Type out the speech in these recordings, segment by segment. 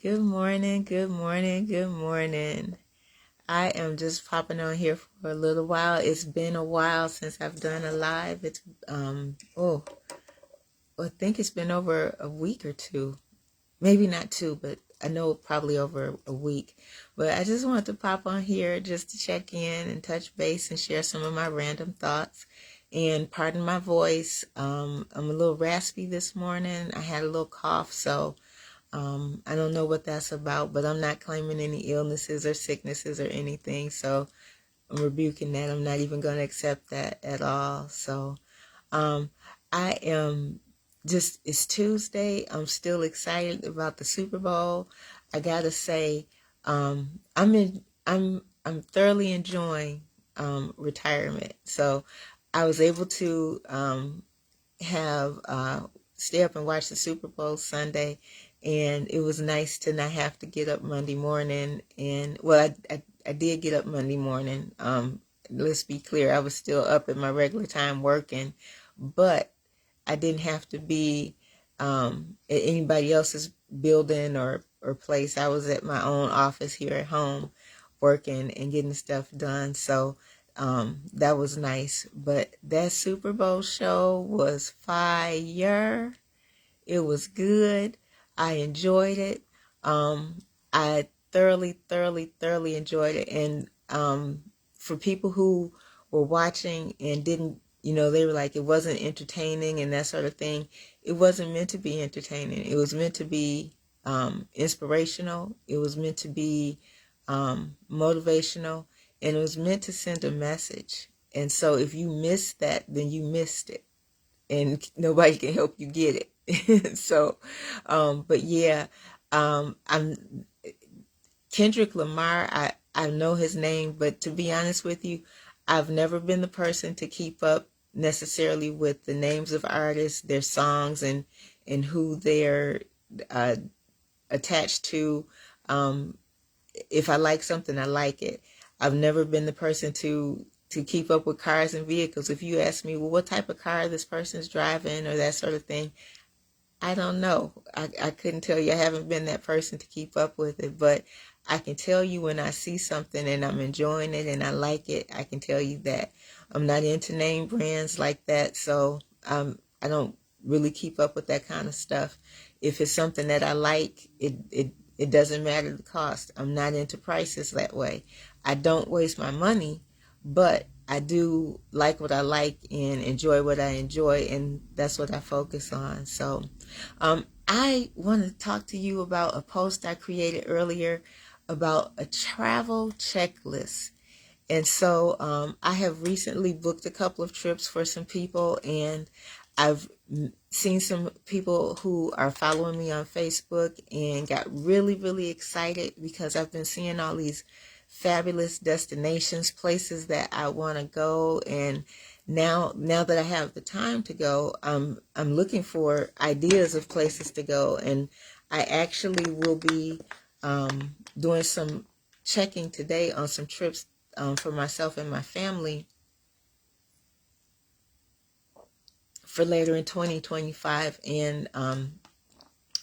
Good morning, good morning, good morning. I am just popping on here for a little while. It's been a while since I've done a live. It's I think it's been over a week or two. Maybe not two, but I know probably over a week. But I just wanted to pop on here just to check in and touch base and share some of my random thoughts. And pardon my voice. I'm a little raspy this morning. I had a little cough, so I don't know what that's about, but I'm not claiming any illnesses or sicknesses or anything. So I'm rebuking that. I'm not even going to accept that at all. So um, I am it's Tuesday. I'm still excited about the Super Bowl. I gotta say, I'm thoroughly enjoying retirement. So I was able to have stay up and watch the Super Bowl Sunday, and it was nice to not have to get up Monday morning. And well, I did get up Monday morning. Let's be clear, I was still up at my regular time working, but I didn't have to be at anybody else's building or place. I was at my own office here at home working and getting stuff done. So that was nice. But that Super Bowl show was fire. It was good. I enjoyed it. I thoroughly enjoyed it. And for people who were watching and didn't, they were like, it wasn't entertaining and that sort of thing. It wasn't meant to be entertaining. It was meant to be inspirational. It was meant to be motivational. And it was meant to send a message. And so if you missed that, then you missed it. And nobody can help you get it. So, but yeah, I'm Kendrick Lamar. I know his name, but to be honest with you, I've never been the person to keep up necessarily with the names of artists, their songs, and who they're uh, attached to. If I like something, I like it. I've never been the person to keep up with cars and vehicles. If you ask me, well, what type of car this person's driving or that sort of thing, I don't know. I couldn't tell you. I haven't been that person to keep up with it, but I can tell you when I see something and I'm enjoying it and I like it, I can tell you that. I'm not into name brands like that, so I don't really keep up with that kind of stuff. If it's something that I like, it doesn't matter the cost. I'm not into prices that way. I don't waste my money, but I do like what I like and enjoy what I enjoy, and that's what I focus on. So I want to talk to you about a post I created earlier about a travel checklist. And so I have recently booked a couple of trips for some people, and I've seen some people who are following me on Facebook and got really excited because I've been seeing all these fabulous destinations, places that I want to go. And now that I have the time to go, I'm looking for ideas of places to go. And I actually will be doing some checking today on some trips for myself and my family for later in 2025 and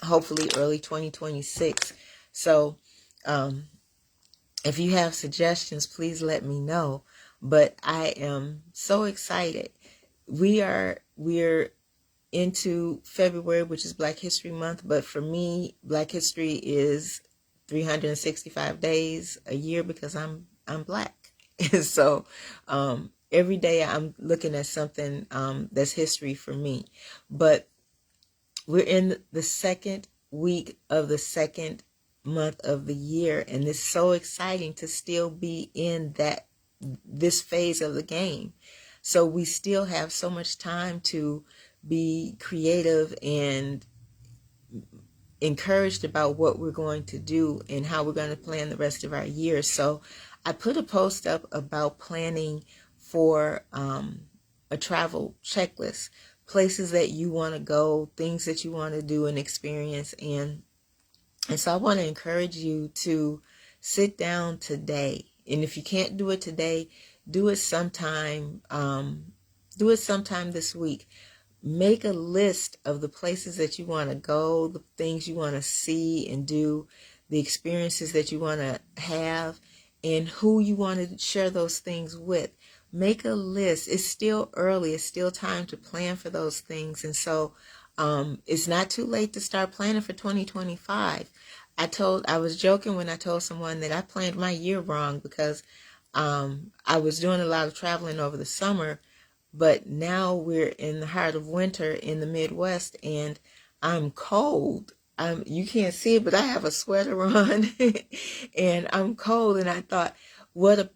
hopefully early 2026. So if you have suggestions, please let me know. But I am so excited. We're into February, which is Black History Month, but for me, Black History is 365 days a year because I'm Black. And so every day I'm looking at something that's history for me. But we're in the second week of the second month of the year, and it's so exciting to still be in this phase of the game. So we still have so much time to be creative and encouraged about what we're going to do and how we're going to plan the rest of our year. So I put a post up about planning for a travel checklist, places that you want to go, things that you want to do and experience. And so I want to encourage you to sit down today. And if you can't do it today, do it sometime this week. Make a list of the places that you want to go, the things you want to see and do, the experiences that you want to have, and who you want to share those things with. Make a list. It's still early. It's still time to plan for those things. And so it's not too late to start planning for 2025. I was joking when I told someone that I planned my year wrong because I was doing a lot of traveling over the summer, but now we're in the heart of winter in the Midwest, and I'm cold. You can't see it, but I have a sweater on, and I'm cold. And I thought, what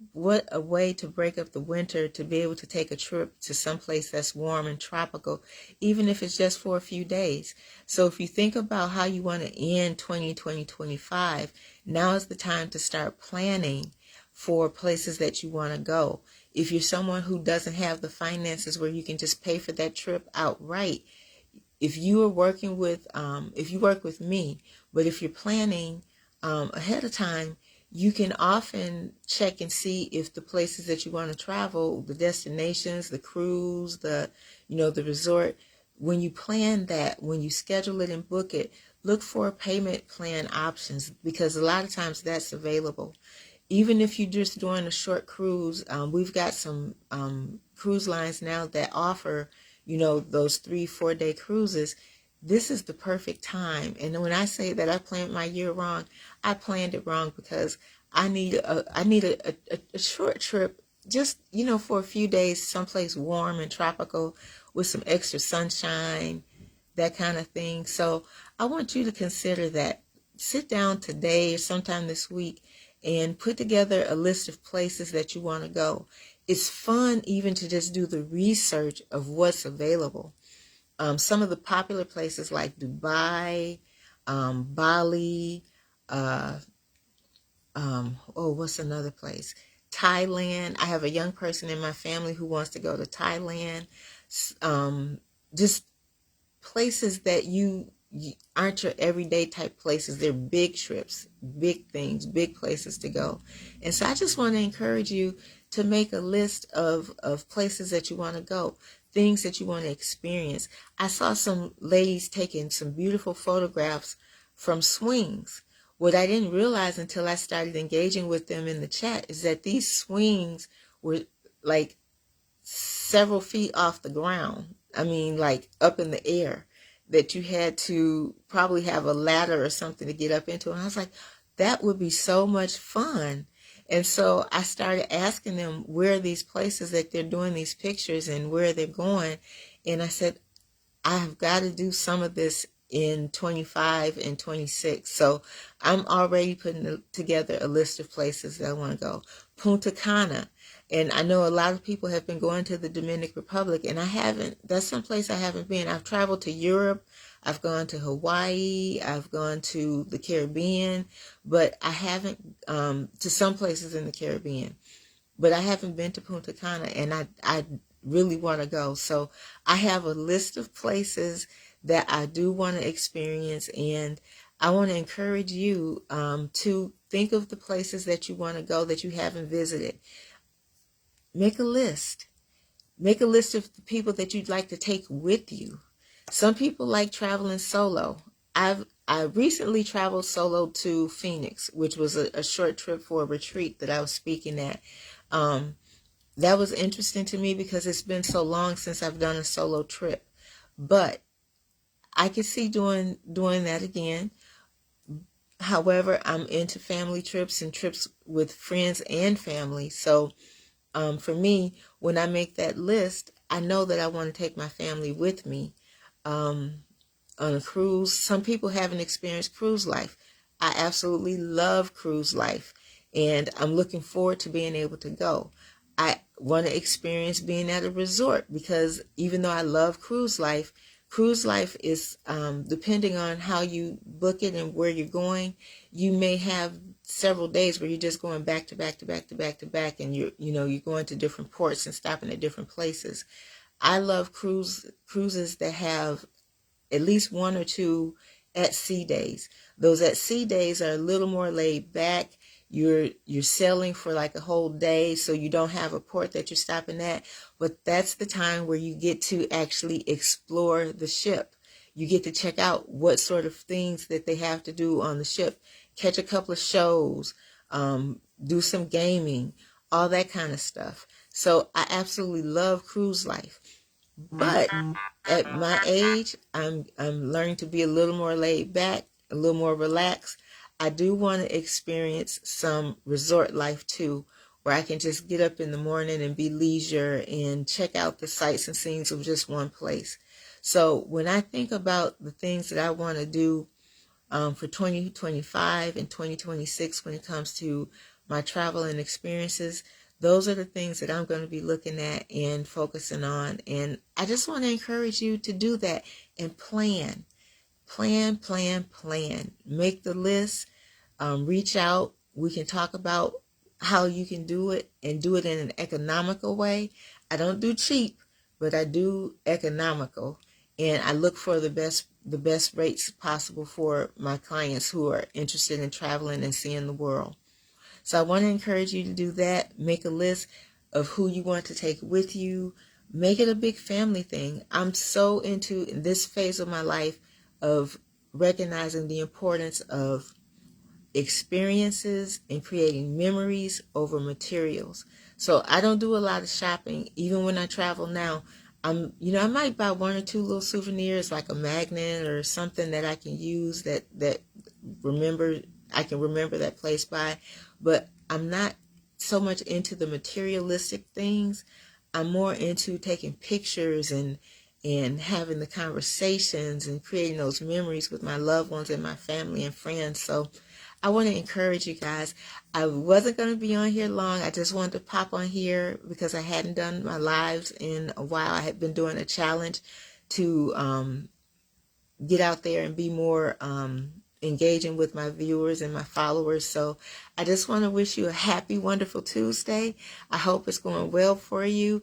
a way to break up the winter, to be able to take a trip to someplace that's warm and tropical, even if it's just for a few days. So if you think about how you want to end 2025, now is the time to start planning for places that you want to go. If you're someone who doesn't have the finances where you can just pay for that trip outright, if you are working with, if you work with me, but if you're planning ahead of time, you can often check and see if the places that you want to travel, the destinations, the cruise, the resort, when you plan that, when you schedule it and book it, look for payment plan options, because a lot of times that's available. Even if you're just doing a short cruise, we've got some cruise lines now that offer, those 3-4 day cruises. This is the perfect time. And when I say that I planned my year wrong, I planned it wrong because I need a short trip, just, for a few days, someplace warm and tropical with some extra sunshine, that kind of thing. So I want you to consider that. Sit down today or sometime this week and put together a list of places that you want to go. It's fun even to just do the research of what's available. Some of the popular places like Dubai, Bali, what's another place? Thailand. I have a young person in my family who wants to go to Thailand. Just places that you aren't your everyday type places. They're big trips, big things, big places to go. And so I just want to encourage you to make a list of places that you want to go, things that you want to experience. I saw some ladies taking some beautiful photographs from swings. What I didn't realize until I started engaging with them in the chat is that these swings were like several feet off the ground. I mean, like up in the air, that you had to probably have a ladder or something to get up into. And I was like, that would be so much fun. And so I started asking them where are these places that they're doing these pictures and where they're going. And I said, I have got to do some of this in 25 and 26. So I'm already putting together a list of places that I want to go. Punta Cana. And I know a lot of people have been going to the Dominican Republic, and I haven't. That's someplace I haven't been. I've traveled to Europe. I've gone to Hawaii. I've gone to the Caribbean, but I haven't to some places in the Caribbean. But I haven't been to Punta Cana, and I really want to go. So I have a list of places that I do want to experience, and I want to encourage you to think of the places that you want to go that you haven't visited. Make a list. Make a list of the people that you'd like to take with you. Some people like traveling solo. I recently traveled solo to Phoenix, which was a short trip for a retreat that I was speaking at. That was interesting to me because it's been so long since I've done a solo trip. But I could see doing that again. However, I'm into family trips and trips with friends and family. So for me, when I make that list, I know that I want to take my family with me on a cruise. Some people haven't experienced cruise life. I absolutely love cruise life, and I'm looking forward to being able to go. I want to experience being at a resort because even though I love cruise life is, depending on how you book it and where you're going, you may have several days where you're just going back to back to back to back to back, and you're going to different ports and stopping at different places. I love cruises that have at least 1 or 2 at sea days. Those at sea days are a little more laid back. you're sailing for like a whole day, so you don't have a port that you're stopping at. But that's the time where you get to actually explore the ship. You get to check out what sort of things that they have to do on the ship, catch a couple of shows, do some gaming, all that kind of stuff. So I absolutely love cruise life. But at my age, I'm learning to be a little more laid back, a little more relaxed. I do want to experience some resort life too, where I can just get up in the morning and be leisure and check out the sights and scenes of just one place. So when I think about the things that I want to do for 2025 and 2026 when it comes to my travel and experiences, those are the things that I'm going to be looking at and focusing on. And I just want to encourage you to do that and plan. Plan. Make the list. Reach out. We can talk about how you can do it and do it in an economical way. I don't do cheap, but I do economical. And I look for the best rates possible for my clients who are interested in traveling and seeing the world. So I want to encourage you to do that. Make a list of who you want to take with you. Make it a big family thing. I'm so into in this phase of my life of recognizing the importance of experiences and creating memories over materials. So I don't do a lot of shopping. Even when I travel now, I might buy one or two little souvenirs like a magnet or something that I can use that I can remember that place by, but I'm not so much into the materialistic things. I'm more into taking pictures and having the conversations and creating those memories with my loved ones and my family and friends. So I want to encourage you guys. I wasn't going to be on here long. I just wanted to pop on here because I hadn't done my lives in a while. I had been doing a challenge to get out there and be more engaging with my viewers and my followers. So I just want to wish you a happy, wonderful Tuesday. I hope it's going well for you.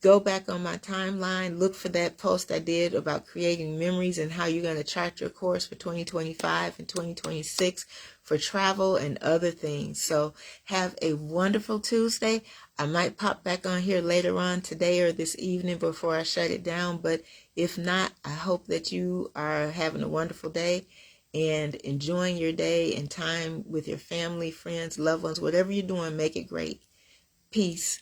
Go back on my timeline, look for that post I did about creating memories and how you're going to chart your course for 2025 and 2026 for travel and other things. So have a wonderful Tuesday. I might pop back on here later on today or this evening before I shut it down. But if not, I hope that you are having a wonderful day and enjoying your day and time with your family, friends, loved ones, whatever you're doing, make it great. Peace.